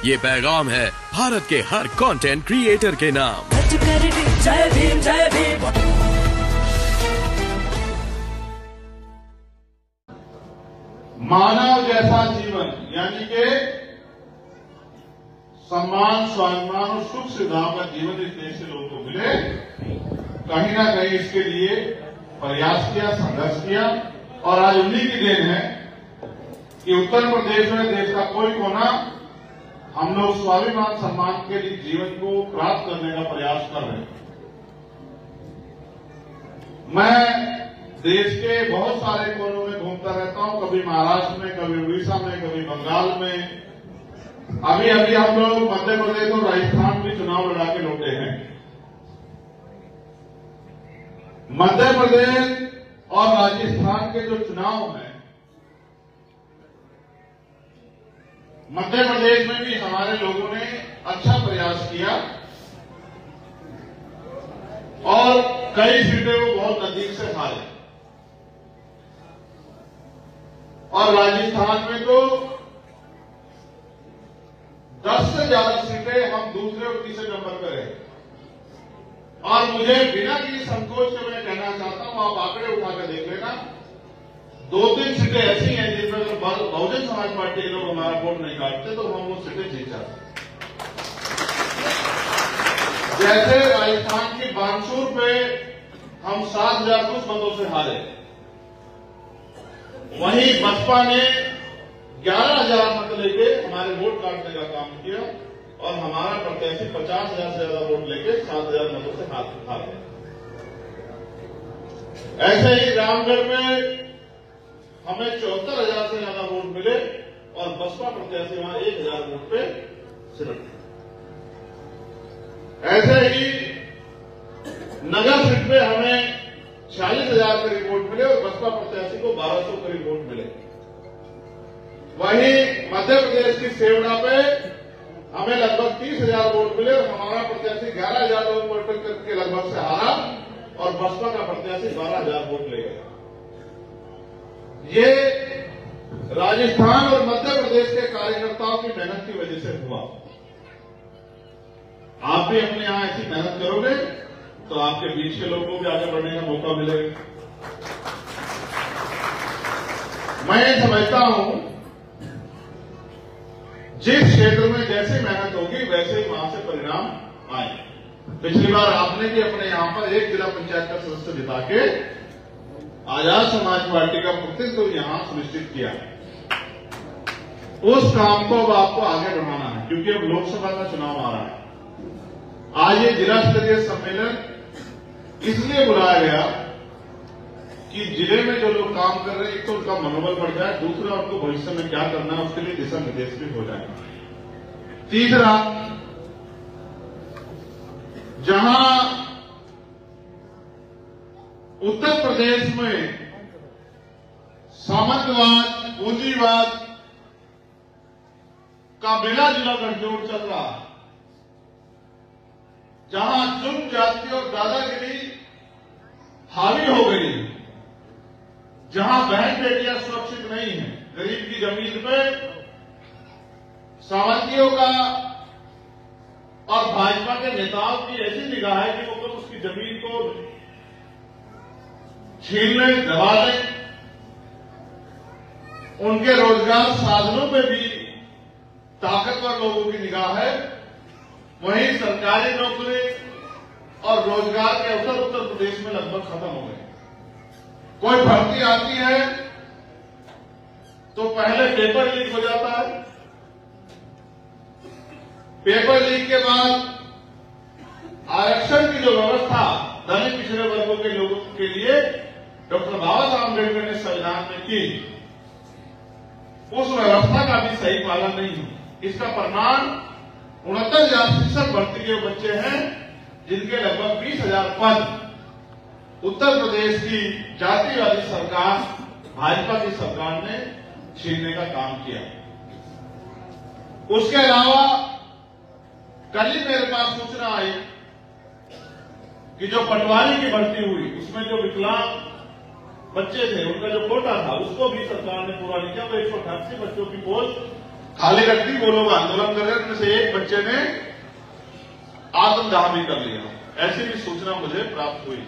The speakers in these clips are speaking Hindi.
ये पैगाम है भारत के हर कंटेंट क्रिएटर के नाम। जय भीम जय भीम। मानव जैसा जीवन यानी कि सम्मान, स्वाभिमान और सुख सुविधाओं का जीवन इस देश के लोगों को मिले, कहीं ना कहीं इसके लिए प्रयास किया, संघर्ष किया। और आज उन्हीं की देन है कि उत्तर प्रदेश में देश का कोई कोना हम लोग स्वाभिमान सम्मान के लिए जीवन को प्राप्त करने का प्रयास कर रहे हैं। मैं देश के बहुत सारे कोनों में घूमता रहता हूं, कभी महाराष्ट्र में, कभी उड़ीसा में, कभी बंगाल में। अभी अभी हम लोग मध्य प्रदेश और राजस्थान में चुनाव लड़ा के लौटे हैं। मध्य प्रदेश और राजस्थान के जो चुनाव हैं, मध्य प्रदेश में भी हमारे लोगों ने अच्छा प्रयास किया और कई सीटें वो बहुत नजदीक से हारे। और राजस्थान में तो 10 से ज्यादा सीटें हम दूसरे और तीसरे नंबर पर रहे। और मुझे बिना किसी संकोच के मैं कहना चाहता हूं, आप आंकड़े उठाकर देख लेना, 2-3 सीटें ऐसी हैं जिनमें अगर बहुजन समाज पार्टी के लोग हमारा वोट नहीं काटते तो हम वो सीटें जीत जाते। जैसे राजस्थान की बानसूर पे हम 7,000 कुछ मतों से हारे, वहीं बसपा ने 11,000 मत लेके हमारे वोट काटने का काम किया और हमारा प्रत्याशी 50,000 से ज्यादा वोट लेके 7,000 मतों से हार गए। ऐसे ही रामगढ़ में हमें 74,000 से ज्यादा वोट मिले और बसपा प्रत्याशी वहां 1,000 वोट पे सिमट गए। ऐसे ही नगर सीट पे हमें 46,000 करीब वोट मिले और बसपा प्रत्याशी को 1,200 करीब वोट मिले। वहीं मध्य प्रदेश की सेवड़ा पे हमें लगभग 30,000 वोट मिले और हमारा प्रत्याशी 11,000 वोट के लगभग से हारा और बसपा का प्रत्याशी 12,000 वोट ले गया। ये राजस्थान और मध्य प्रदेश के कार्यकर्ताओं की मेहनत की वजह से हुआ। आप भी अपने यहां ऐसी मेहनत करोगे तो आपके बीच के लोगों को भी आगे बढ़ने का मौका मिलेगा। मैं ये समझता हूं जिस क्षेत्र में जैसी मेहनत होगी वैसे ही वहां से परिणाम आए। पिछली बार आपने भी अपने यहां पर एक जिला पंचायत का सदस्य जिता के आजाद समाज पार्टी का प्रतिनिधित्व यहां सुनिश्चित किया। उस काम को अब आपको आगे बढ़ाना है क्योंकि अब लोकसभा का चुनाव आ रहा है। आज ये जिला स्तरीय सम्मेलन इसलिए बुलाया गया कि जिले में जो लोग काम कर रहे हैं, एक तो उनका मनोबल बढ़ जाए, दूसरा उनको भविष्य में क्या करना है उसके लिए दिशा निर्देश भी हो जाए। तीसरा, जहां उत्तर प्रदेश में सामंतवाद, पूंजीवाद का मिला जुला गठजोड़ चल रहा है, जहां जुर्म, जाति और दादागिरी हावी हो गई, जहां बहन बेटियां सुरक्षित नहीं है, गरीब की जमीन पे सावंतियों का और भाजपा के नेताओं की ऐसी निगाह है कि वो तो उसकी जमीन को छीन लें, दबा लें। उनके रोजगार साधनों पे भी ताकतवर लोगों की निगाह है। वहीं सरकारी नौकरी और रोजगार के अवसर उत्तर प्रदेश में लगभग खत्म हो गए। कोई भर्ती आती है तो पहले पेपर लीक हो जाता है, पेपर लीक के बाद आरक्षण की जो व्यवस्था दलित पिछड़े वर्गों के लोगों के लिए डॉक्टर बाबा साहब अम्बेडकर ने संविधान में की, उस व्यवस्था का भी सही पालन नहीं हुआ। इसका परिणाम 69,000 शिक्षक भर्ती के बच्चे हैं जिनके लगभग 20,000 पद उत्तर प्रदेश की जातिवादी सरकार, भाजपा की सरकार ने छीनने का काम किया। उसके अलावा कल ही मेरे पास सूचना आई कि जो पटवारी की भर्ती हुई उसमें जो विकलांग बच्चे थे उनका जो कोटा था उसको भी सरकार ने पूरा नहीं किया। वो 188 बच्चों की पोस्ट थाली रख दी, वो लोग आंदोलन कर रहे हैं, उनमें से एक बच्चे ने आत्मदाह भी कर लिया। ऐसी भी सूचना मुझे प्राप्त हुई।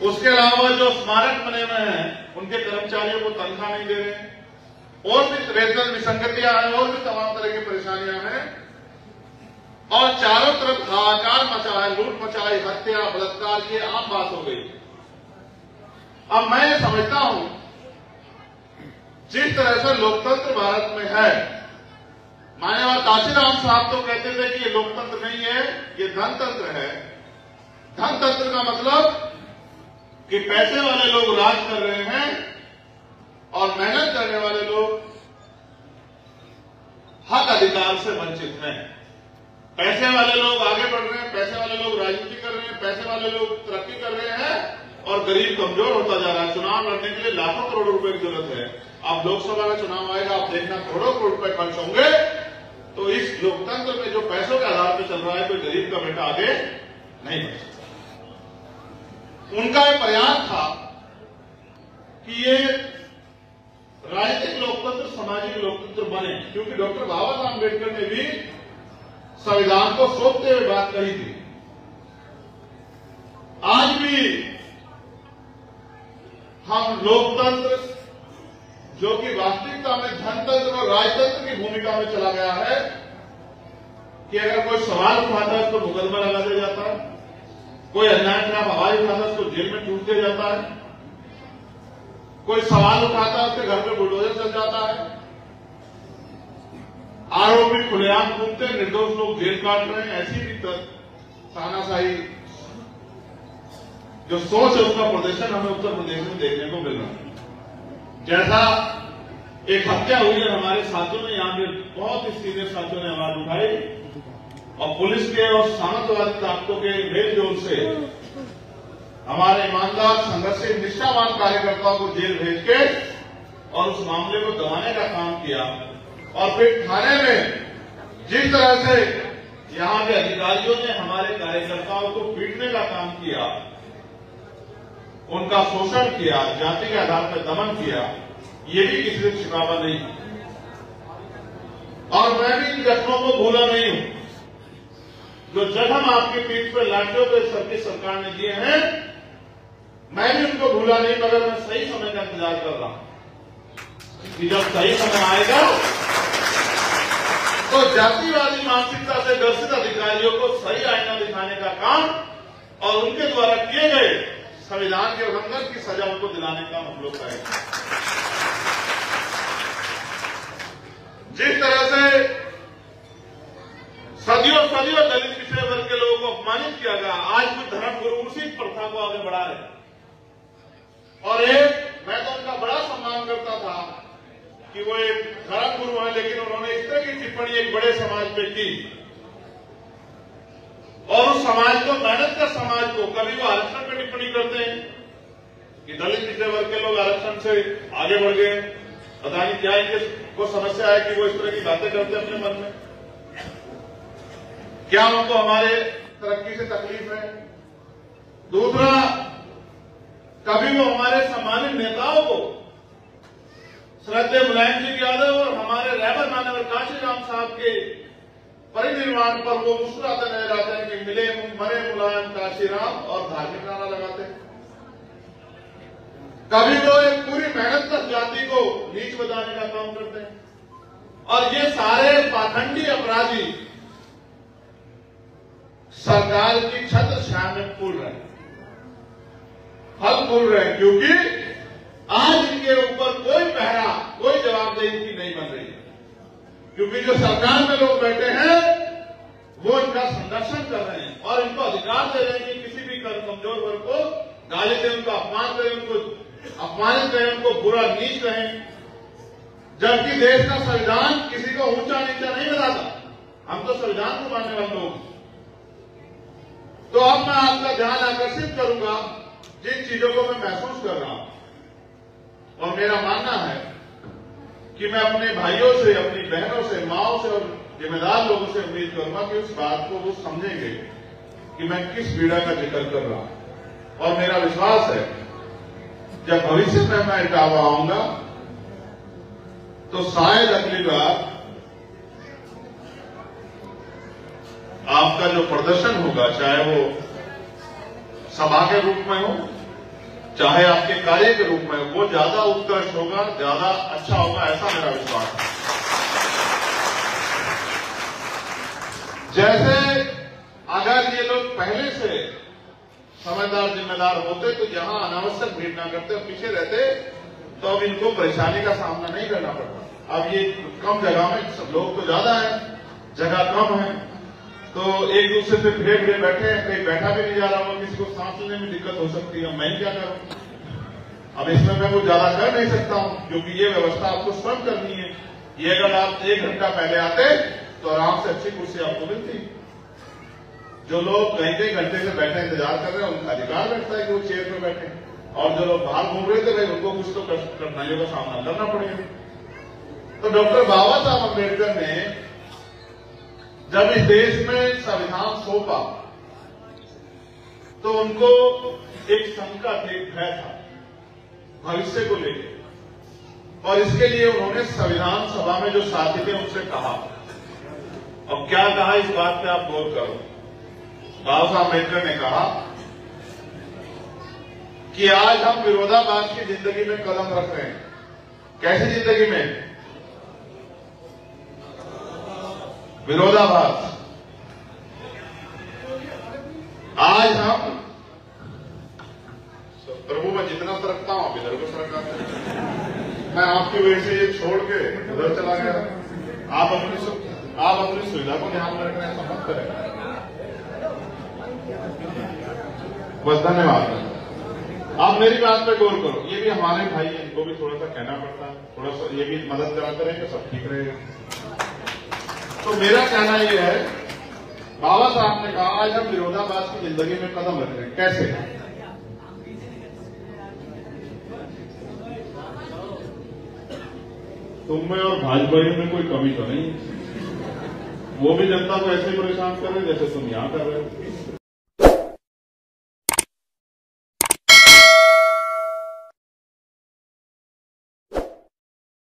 उसके अलावा जो स्मारक बने हुए हैं उनके कर्मचारियों को तनख्वाह नहीं दे रहे, और भी रेतन विसंगतियां हैं, और भी तमाम तरह की परेशानियां हैं, और चारों तरफ हाहाकार मचा है, लूट मचाई, हत्या, बलात्कार, ये आम बात हो गई। अब मैं ये समझता हूं, जिस तरह से लोकतंत्र भारत में है, माननीय काशीराम साहब तो कहते थे कि ये लोकतंत्र नहीं है, ये धनतंत्र है। धनतंत्र का मतलब कि पैसे वाले लोग राज कर रहे हैं और मेहनत करने वाले लोग हक अधिकार से वंचित हैं। पैसे वाले लोग आगे बढ़ रहे हैं, पैसे वाले लोग राजनीति कर रहे हैं, पैसे वाले लोग तरक्की कर रहे हैं, और गरीब कमजोर होता जा रहा है। चुनाव लड़ने के लिए लाखों करोड़ रुपए की जरूरत है। अब लोकसभा का चुनाव आएगा, आप देखना करोड़ों करोड़ रुपए खर्च होंगे, तो इस लोकतंत्र में जो पैसों के आधार पर चल रहा है, कोई गरीब का बेटा आगे नहीं बढ़ सकता। उनका यह प्रयास था कि ये राजनीतिक लोकतंत्र सामाजिक लोकतंत्र बने, क्योंकि डॉक्टर बाबा साहब अम्बेडकर ने भी संविधान को सौंपते हुए बात कही थी। आज भी हम लोकतंत्र, जो कि वास्तविकता में धनतंत्र और राजतंत्र की भूमिका में चला गया है, कि अगर कोई सवाल उठाता है उसको मुकदमा लगा दिया जाता है, कोई अन्याय खिलाफ आवाज उठाता है उसको जेल में टूट दिया जाता है, कोई सवाल उठाता है उसके घर पे बुलडोजर चल जाता है, आरोपी खुलेआम घूमते, निर्दोष लोग जेल काट रहे हैं। ऐसी भी तानाशाही जो सोच है उसका प्रदर्शन हमें उत्तर प्रदेश में देखने को मिल रहा है। जैसा एक हत्या हुई है, हमारे साथियों ने यहां पे बहुत ही सीनियर साथियों ने आवाज उठाई, और पुलिस के और सामंतवादी ताकतों के मेलजोल से हमारे ईमानदार संघर्षशील निष्ठावान कार्यकर्ताओं को जेल भेज के और उस मामले को दबाने का काम किया। और फिर थाने में जिस तरह से यहां के अधिकारियों ने हमारे कार्यकर्ताओं को पीटने का काम किया, उनका शोषण किया, जाति के आधार पर दमन किया, ये भी किसी से छिपावा नहीं। और मैं भी इन घटनाओं को भूला नहीं हूं। जो जख्म आपकी पीठ पर लाठियों के सर की सरकार ने दिए हैं, मैं भी उनको भूला नहीं, मगर मैं सही समय का इंतजार कर रहा हूं कि जब सही समय आएगा तो जातिवादी मानसिकता से ग्रसित अधिकारियों को सही आईना दिखाने का काम और उनके द्वारा किए गए संविधान के उल्लंघन की सजा उनको दिलाने का हम लोग करेंगे। जिस तरह से सदियों सदियों दलित पिछड़े वर्ग के लोगों को अपमानित किया गया, आज भी धर्मगुरु उसी प्रथा को आगे बढ़ा रहे। और मैं तो उनका बड़ा सम्मान करता था कि वो एक धर्मगुरु है, लेकिन उन्होंने इस तरह की टिप्पणी एक बड़े समाज पे की, और उस समाज को, मेहनत का समाज को, कभी वो आरक्षण पे टिप्पणी करते हैं कि दलित पिछड़े वर्ग के लोग आरक्षण से आगे बढ़ गए, पता नहीं क्या इनको समस्या है कि वो इस तरह की बातें करते हैं अपने मन में, क्या उनको हमारे तरक्की से तकलीफ है। दूसरा, कभी वो हमारे सम्मानित नेताओं को, श्रद्धेय मुलायम सिंह यादव और हमारे रहबर मानव काशीराम साहब के परिनिर्वाण पर वो मुस्कुराते नजर आते हैं कि मिले मरे मुलायम काशीराम, और धार्मिक नारा लगाते हैं। कभी वो एक पूरी मेहनत कर जाति को नीच बताने का काम करते हैं। और ये सारे पाखंडी अपराधी सरकार की छत्र छाया में फूल रहे हैं, फल फूल रहे हैं, क्योंकि आज इनके ऊपर कोई पहरा, कोई जवाबदेही की नहीं बन रही है। क्योंकि जो सरकार में लोग बैठे हैं वो इनका संरक्षण कर रहे हैं और इनको अधिकार दे रहे हैं कि किसी भी कमजोर वर्ग को गाली दें, उनको अपमान करें, उनको अपमानित करें, उनको बुरा नीच कहें। जबकि देश का संविधान किसी को ऊंचा नीचा नहीं बताता। हम तो संविधान को मानने वाले लोग। तो अब मैं आपका ध्यान आकर्षित करूंगा जिन चीजों को मैं महसूस कर रहा हूं, और मेरा मानना है कि मैं अपने भाइयों से, अपनी बहनों से, माओं से और जिम्मेदार लोगों से उम्मीद करूंगा कि उस बात को वो समझेंगे कि मैं किस पीड़ा का जिक्र कर रहा हूं। और मेरा विश्वास है जब भविष्य में मैं इटावा आऊंगा तो शायद अगली बार आपका जो प्रदर्शन होगा, चाहे वो सभा के रूप में हो, चाहे आपके कार्य के रूप में हो, वो ज्यादा उत्कृष्ट होगा, ज्यादा अच्छा होगा, ऐसा मेरा विश्वास है। जैसे अगर ये लोग पहले से समझदार जिम्मेदार होते तो यहां अनावश्यक भीड़ ना करते और पीछे रहते, तो अब इनको परेशानी का सामना नहीं करना पड़ता। अब ये कम जगह में, सब लोग तो ज्यादा है, जगह कम है, तो एक दूसरे से भिड़े भिड़े बैठे हैं, कहीं बैठा भी नहीं जा रहा होगा, किसी को सांस लेने में दिक्कत हो सकती है, मैं क्या करूं? अब इसमें मैं कुछ ज्यादा कर नहीं सकता हूं, क्योंकि ये व्यवस्था आपको स्वयं करनी है। ये अगर आप 1 घंटा पहले आते तो आराम से अच्छी कुर्सी आपको मिलती। जो लोग कई घंटे से बैठे इंतजार कर रहे हैं, उनका अधिकार बैठता है कि वो चेयर पर बैठे, और जो लोग बाहर घूम रहे थे भाई, उनको कुछ तो कठिनाइयों का सामना करना पड़ेगा। तो डॉक्टर बाबा साहब अम्बेडकर ने जब इस देश में संविधान सौंपा तो उनको एक शंका थी, एक भय था भविष्य को लेकर, और इसके लिए उन्होंने संविधान सभा में जो साथी थे उनसे कहा, और क्या कहा इस बात पे आप गौर करो। बाबा साहब अम्बेडकर ने कहा कि आज हम विरोधाभास की जिंदगी में कदम रख रहे हैं। कैसी जिंदगी में? विरोधाभास। आज हम, प्रभु मैं जितना सरकता हूं आप इधर को सरकाते हैं, मैं आपकी वजह से ये छोड़ के उधर चला गया। आप अपनी सुविधा को ध्यान में रखना, ऐसा मत करें। बस धन्यवाद। आप मेरी बात पे गौर करो, ये भी हमारे भाई हैं, इनको भी थोड़ा सा कहना पड़ता है, थोड़ा सा ये भी मदद कराते रहेंगे, सब ठीक रहेगा। तो मेरा कहना यह है, बाबा साहब ने कहा आज हम विरोधाभास की जिंदगी में कदम रख रहे हैं। कैसे? तुम में और भाजपा में कोई कमी तो नहीं, वो भी जनता को ऐसे परेशान कर रहे जैसे तुम यहां कर रहे हो।